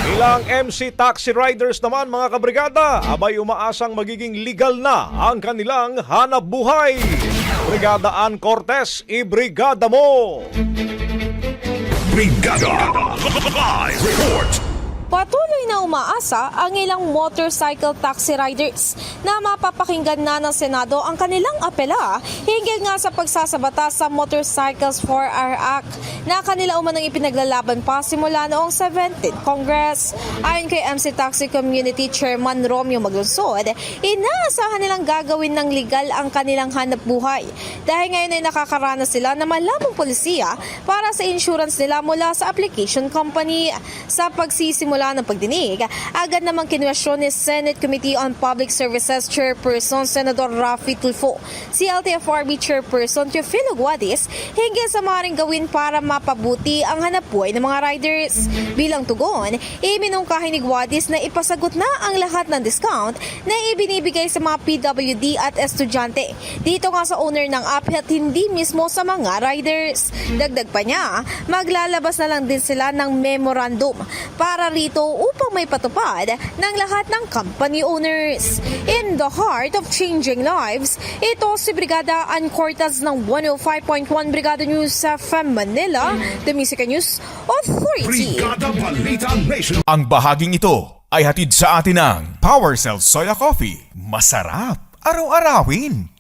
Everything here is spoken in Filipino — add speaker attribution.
Speaker 1: Ilang MC taxi riders naman mga kabrigada, abay umaasang magiging legal na ang kanilang hanap buhay. Brigada Ann Cortez, ibrigada mo!
Speaker 2: Brigada Live Report.
Speaker 3: Patuloy na umaasa ang ilang motorcycle taxi riders na mapapakinggan na ng Senado ang kanilang apela hinggil nga sa pagsasabata sa Motorcycles for Our Act na kanila umanang ipinaglalaban pa simula noong 17th Congress. Ayon kay MC Taxi Community Chairman Romeo Maglunsod, inaasahan nilang gagawin ng legal ang kanilang hanap buhay dahil ngayon ay nakakaranas sila na malamang polisiya para sa insurance nila mula sa application company. Sa pagsisimula ng pagdinig, agad namang kinwestiyon ni Senate Committee on Public Services Chairperson Senador Raffy Tulfo si LTFRB Chairperson Teofilo Guadis hinggil sa maaaring gawin para mapabuti ang hanapbuhay ng mga riders. Bilang tugon, iminungkahi ni Guadis na ipasagot na ang lahat ng discount na ibinibigay sa mga PWD at estudyante. Dito nga sa owner ng app at hindi mismo sa mga riders. Dagdag pa niya, maglalabas na lang din sila ng memorandum para rito upang may patupad ng lahat ng company owners. In the heart of changing lives, ito si Brigada Ann Cortez ng 105.1 Brigada News sa FM Manila, The Music News Authority.
Speaker 2: Brigada Balita Nation.
Speaker 4: Ang bahaging ito ay hatid sa atin ng Power Cell Soya Coffee. Masarap araw-arawin.